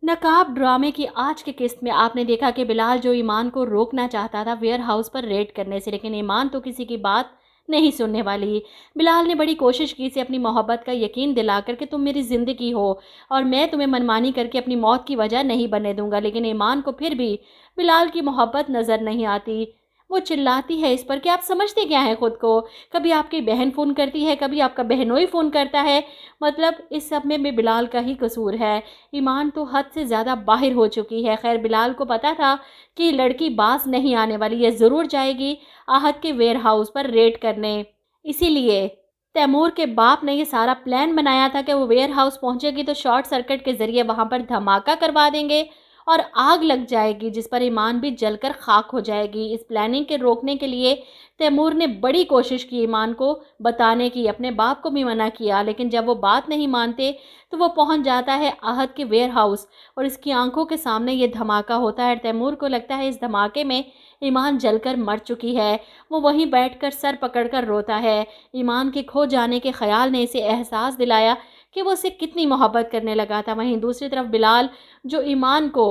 नकाब ड्रामे की आज की किस्त में आपने देखा कि बिलाल जो ईमान को रोकना चाहता था वेयर हाउस पर रेड करने से, लेकिन ईमान तो किसी की बात नहीं सुनने वाली। बिलाल ने बड़ी कोशिश की इसे अपनी मोहब्बत का यकीन दिलाकर कि तुम मेरी ज़िंदगी हो और मैं तुम्हें मनमानी करके अपनी मौत की वजह नहीं बनने दूंगा, लेकिन ईमान को फिर भी बिलाल की मोहब्बत नज़र नहीं आती। वो चिल्लाती है इस पर कि आप समझते क्या हैं खुद को। कभी आपकी बहन फ़ोन करती है, कभी आपका बहनोई फ़ोन करता है। मतलब इस सब में भी बिलाल का ही कसूर है। ईमान तो हद से ज़्यादा बाहर हो चुकी है। खैर बिलाल को पता था कि लड़की बाज नहीं आने वाली, ये ज़रूर जाएगी आहत के वेयर हाउस पर रेड करने। इसीलिए तैमूर के बाप ने ये सारा प्लान बनाया था कि वो वेयर हाउस पहुंचेगी तो शॉर्ट सर्किट के ज़रिए वहां पर धमाका करवा देंगे और आग लग जाएगी, जिस पर ईमान भी जलकर खाक हो जाएगी। इस प्लानिंग के रोकने के लिए तैमूर ने बड़ी कोशिश की ईमान को बताने की, अपने बाप को भी मना किया, लेकिन जब वो बात नहीं मानते तो वो पहुंच जाता है आहत के वेयर हाउस और इसकी आंखों के सामने ये धमाका होता है। तैमूर को लगता है इस धमाके में ईमान जलकर मर चुकी है। वो वहीं बैठकर सर पकड़कर रोता है। ईमान के खो जाने के ख्याल ने इसे एहसास दिलाया कि वो उससे कितनी मोहब्बत करने लगा था। वहीं दूसरी तरफ बिलाल जो ईमान को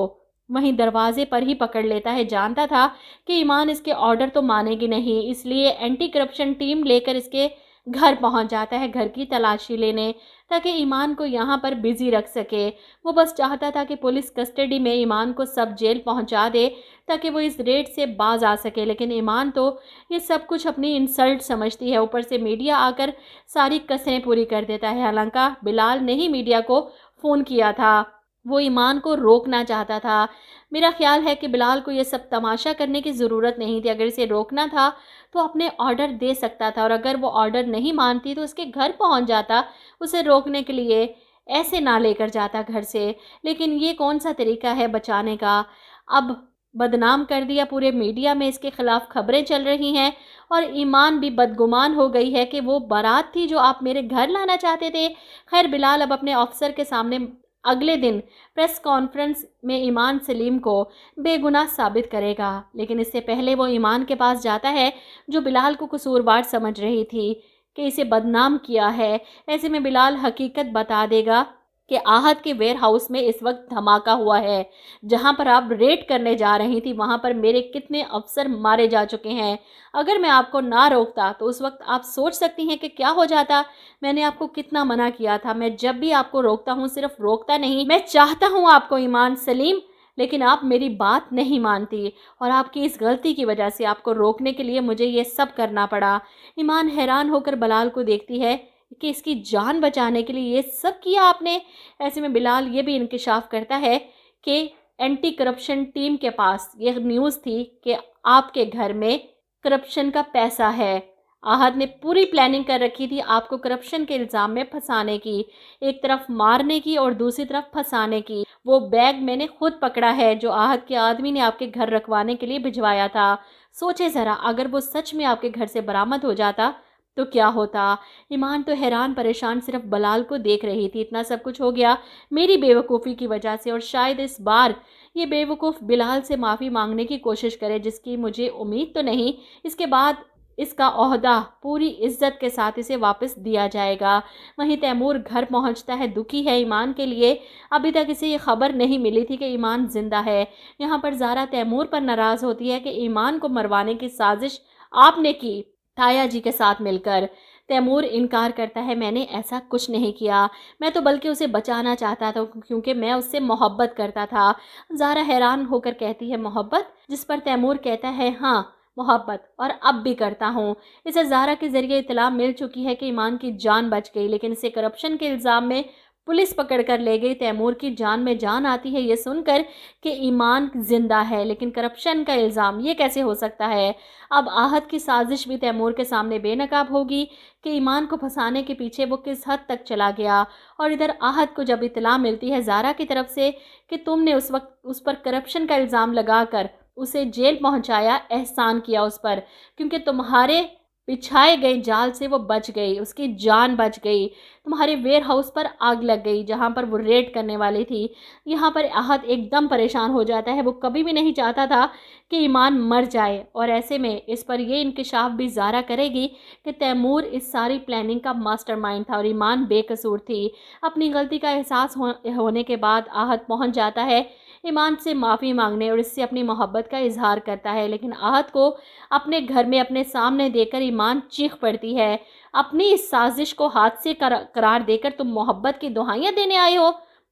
वहीं दरवाजे पर ही पकड़ लेता है, जानता था कि ईमान इसके ऑर्डर तो मानेगी नहीं, इसलिए एंटी करप्शन टीम लेकर इसके घर पहुंच जाता है, घर की तलाशी लेने, ताकि ईमान को यहाँ पर बिजी रख सके। वो बस चाहता था कि पुलिस कस्टडी में ईमान को सब जेल पहुंचा दे ताकि वो इस रेड से बाज आ सके, लेकिन ईमान तो ये सब कुछ अपनी इंसल्ट समझती है। ऊपर से मीडिया आकर सारी कसरें पूरी कर देता है। हालांकि बिलाल ने ही मीडिया को फ़ोन किया था, वो ईमान को रोकना चाहता था। मेरा ख्याल है कि बिलाल को ये सब तमाशा करने की ज़रूरत नहीं थी। अगर इसे रोकना था तो अपने ऑर्डर दे सकता था, और अगर वो ऑर्डर नहीं मानती तो उसके घर पहुंच जाता उसे रोकने के लिए, ऐसे ना लेकर जाता घर से। लेकिन ये कौन सा तरीका है बचाने का। अब बदनाम कर दिया, पूरे मीडिया में इसके खिलाफ खबरें चल रही हैं और ईमान भी बदगुमान हो गई है कि वो बारात थी जो आप मेरे घर लाना चाहते थे। खैर बिलाल अब अपने ऑफिसर के सामने अगले दिन प्रेस कॉन्फ्रेंस में ईमान सलीम को बेगुनाह साबित करेगा, लेकिन इससे पहले वो ईमान के पास जाता है जो बिलाल को कसूरवार समझ रही थी कि इसे बदनाम किया है। ऐसे में बिलाल हकीकत बता देगा कि आहत के वेयर हाउस में इस वक्त धमाका हुआ है, जहां पर आप रेड करने जा रही थी वहां पर मेरे कितने अफसर मारे जा चुके हैं। अगर मैं आपको ना रोकता तो उस वक्त आप सोच सकती हैं कि क्या हो जाता। मैंने आपको कितना मना किया था। मैं जब भी आपको रोकता हूँ सिर्फ रोकता नहीं, मैं चाहता हूँ आपको ईमान सलीम, लेकिन आप मेरी बात नहीं मानती और आपकी इस गलती की वजह से आपको रोकने के लिए मुझे ये सब करना पड़ा। ईमान हैरान होकर बिलाल को देखती है कि इसकी जान बचाने के लिए ये सब किया आपने। ऐसे में बिलाल ये भी इंकशाफ करता है कि एंटी करप्शन टीम के पास ये न्यूज़ थी कि आपके घर में करप्शन का पैसा है। आहत ने पूरी प्लानिंग कर रखी थी आपको करप्शन के इल्ज़ाम में फंसाने की, एक तरफ मारने की और दूसरी तरफ फंसाने की। वो बैग मैंने खुद पकड़ा है जो आहत के आदमी ने आपके घर रखवाने के लिए भिजवाया था। सोचे ज़रा, अगर वो सच में आपके घर से बरामद हो जाता तो क्या होता। ईमान तो हैरान परेशान सिर्फ बिलाल को देख रही थी। इतना सब कुछ हो गया मेरी बेवकूफ़ी की वजह से, और शायद इस बार ये बेवकूफ़ बिलाल से माफ़ी मांगने की कोशिश करे, जिसकी मुझे उम्मीद तो नहीं। इसके बाद इसका ओहदा पूरी इज्जत के साथ इसे वापस दिया जाएगा। वहीं तैमूर घर पहुंचता है, दुखी है ईमान के लिए। अभी तक इसे ये खबर नहीं मिली थी कि ईमान जिंदा है। यहाँ पर ज़ारा तैमूर पर नाराज़ होती है कि ईमान को मरवाने की साजिश आपने की ताया जी के साथ मिलकर। तैमूर इनकार करता है, मैंने ऐसा कुछ नहीं किया, मैं तो बल्कि उसे बचाना चाहता था क्योंकि मैं उससे मोहब्बत करता था। ज़ारा हैरान होकर कहती है, मोहब्बत? जिस पर तैमूर कहता है, हाँ मोहब्बत, और अब भी करता हूँ। इसे ज़ारा के ज़रिए इतला मिल चुकी है कि ईमान की जान बच गई, लेकिन इसे करप्शन के इल्ज़ाम में पुलिस पकड़ कर ले गई। तैमूर की जान में जान आती है ये सुनकर कि ईमान जिंदा है, लेकिन करप्शन का इल्ज़ाम ये कैसे हो सकता है। अब आहत की साजिश भी तैमूर के सामने बेनकाब होगी कि ईमान को फंसाने के पीछे वो किस हद तक चला गया। और इधर आहत को जब इतला मिलती है ज़ारा की तरफ से कि तुमने उस वक्त उस पर करप्शन का इल्ज़ाम लगाकर उसे जेल पहुंचाया, एहसान किया उस पर, क्योंकि तुम्हारे बिछाए गए जाल से वो बच गई, उसकी जान बच गई। तुम्हारे वेयर हाउस पर आग लग गई जहाँ पर वो रेड करने वाली थी। यहाँ पर आहत एकदम परेशान हो जाता है। वो कभी भी नहीं चाहता था कि ईमान मर जाए, और ऐसे में इस पर यह इंकशाफ भी ज़ारा करेगी कि तैमूर इस सारी प्लानिंग का मास्टरमाइंड था और ईमान बेकसूर थी। अपनी गलती का एहसास होने के बाद आहत पहुँच जाता है ईमान से माफ़ी मांगने और इससे अपनी मोहब्बत का इजहार करता है। लेकिन आहत को अपने घर में अपने सामने देकर ईमान चीख पड़ती है, अपनी इस साजिश को हाथ से करार देकर तुम मोहब्बत की दुहाइयाँ देने आए हो।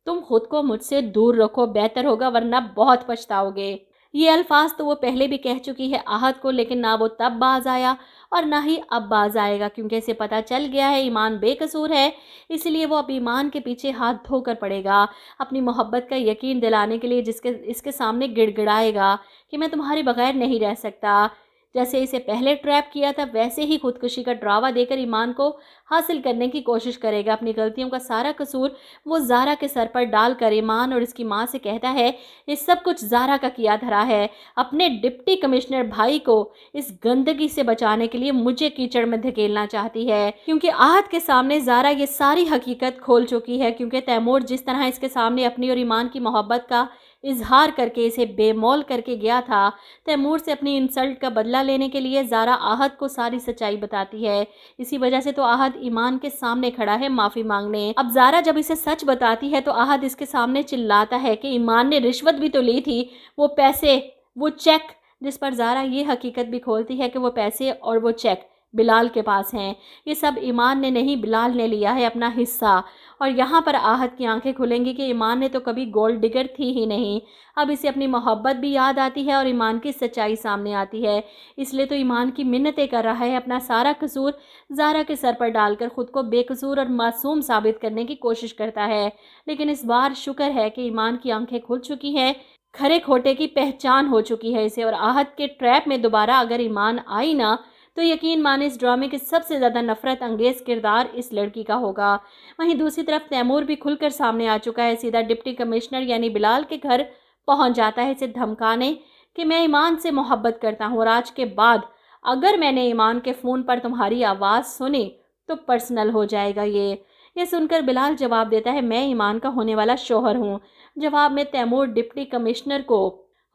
तुम खुद को मुझसे दूर रखो, बेहतर होगा, वरना बहुत पछताओगे। ये अल्फाज तो वो पहले भी कह चुकी है आहत को, लेकिन ना वो तब बाज आया और ना ही अब बाज आएगा, क्योंकि इसे पता चल गया है ईमान बेकसूर है। इसलिए वो अब ईमान के पीछे हाथ धोकर पड़ेगा, अपनी मोहब्बत का यकीन दिलाने के लिए इसके सामने गिड़गिड़ाएगा कि मैं तुम्हारे बगैर नहीं रह सकता। जैसे इसे पहले ट्रैप किया था, वैसे ही खुदकुशी का ड्रावा देकर ईमान को हासिल करने की कोशिश करेगा। अपनी गलतियों का सारा कसूर वो ज़ारा के सर पर डालकर ईमान और इसकी माँ से कहता है ये सब कुछ ज़ारा का किया धरा है। अपने डिप्टी कमिश्नर भाई को इस गंदगी से बचाने के लिए मुझे कीचड़ में धकेलना चाहती है, क्योंकि आहत के सामने ज़ारा ये सारी हकीकत खोल चुकी है। क्योंकि तैमूर जिस तरह इसके सामने अपनी और ईमान की मोहब्बत का इजहार करके इसे बेमौल करके गया था, तैमूर से अपनी इंसल्ट का बदला लेने के लिए ज़ारा आहत को सारी सच्चाई बताती है। इसी वजह से तो आहत ईमान के सामने खड़ा है माफ़ी मांगने। अब ज़ारा जब इसे सच बताती है तो आहत इसके सामने चिल्लाता है कि ईमान ने रिश्वत भी तो ली थी, वो पैसे, वो चेक, जिस पर ज़ारा ये हकीकत भी खोलती है कि वो पैसे और वो चेक बिलाल के पास हैं। ये सब ईमान ने नहीं, बिलाल ने लिया है अपना हिस्सा। और यहाँ पर आहत की आंखें खुलेंगी कि ईमान ने तो कभी गोल्ड डिगर थी ही नहीं। अब इसे अपनी मोहब्बत भी याद आती है और ईमान की सच्चाई सामने आती है। इसलिए तो ईमान की मिन्नतें कर रहा है, अपना सारा कसूर ज़ारा के सर पर डालकर खुद को बेकसूर और मासूम साबित करने की कोशिश करता है। लेकिन इस बार शुक्र है कि ईमान की आंखें खुल चुकी हैं, खरे खोटे की पहचान हो चुकी है इसे। और आहत के ट्रैप में दोबारा अगर ईमान आई ना, तो यकीन माने इस ड्रामे के सबसे ज़्यादा नफरत अंगेज़ किरदार इस लड़की का होगा। वहीं दूसरी तरफ तैमूर भी खुलकर सामने आ चुका है। सीधा डिप्टी कमिश्नर यानी बिलाल के घर पहुंच जाता है इसे धमकाने कि मैं ईमान से मोहब्बत करता हूं और आज के बाद अगर मैंने ईमान के फ़ोन पर तुम्हारी आवाज़ सुनी तो पर्सनल हो जाएगा। ये सुनकर बिलाल जवाब देता है मैं ईमान का होने वाला शौहर हूँ। जवाब में तैमूर डिप्टी कमिश्नर को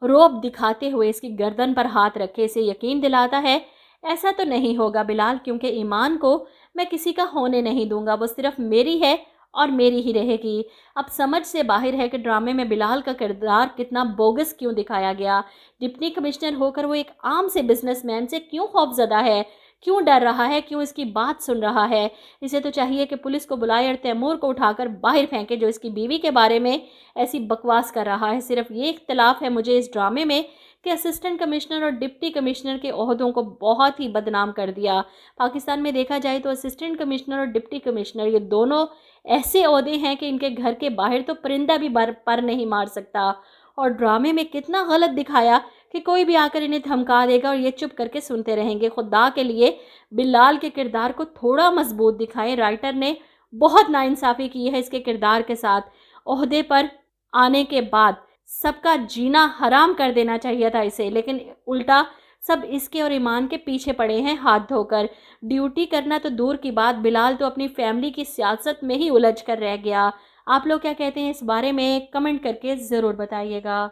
रोब दिखाते हुए इसकी गर्दन पर हाथ रखे इसे यकीन दिलाता है ऐसा तो नहीं होगा बिलाल, क्योंकि ईमान को मैं किसी का होने नहीं दूंगा, वो सिर्फ मेरी है और मेरी ही रहेगी। अब समझ से बाहर है कि ड्रामे में बिलाल का किरदार कितना बोगस क्यों दिखाया गया। डिप्टी कमिश्नर होकर वो एक आम से बिजनेसमैन से क्यों खौफजदा है, क्यों डर रहा है, क्यों इसकी बात सुन रहा है। इसे तो चाहिए कि पुलिस को बुलाए और तैमूर को उठाकर बाहर फेंके जो इसकी बीवी के बारे में ऐसी बकवास कर रहा है। सिर्फ ये इख्तलाफ है मुझे इस ड्रामे में कि असिस्टेंट कमिश्नर और डिप्टी कमिश्नर के ओहदों को बहुत ही बदनाम कर दिया। पाकिस्तान में देखा जाए तो असिस्टेंट कमिश्नर और डिप्टी कमिश्नर ये दोनों ऐसे ओहदे हैं कि इनके घर के बाहर तो परिंदा भी पर नहीं मार सकता। और ड्रामे में कितना गलत दिखाया कि कोई भी आकर इन्हें धमका देगा और ये चुप करके सुनते रहेंगे। खुदा के लिए बिलाल के किरदार को थोड़ा मजबूत दिखाएं। राइटर ने बहुत नाइंसाफ़ी की है इसके किरदार के साथ। ओहदे पर आने के बाद सबका जीना हराम कर देना चाहिए था इसे, लेकिन उल्टा सब इसके और ईमान के पीछे पड़े हैं हाथ धोकर। ड्यूटी करना तो दूर की बात, बिलाल तो अपनी फैमिली की सियासत में ही उलझ कर रह गया। आप लोग क्या कहते हैं इस बारे में, कमेंट करके ज़रूर बताइएगा।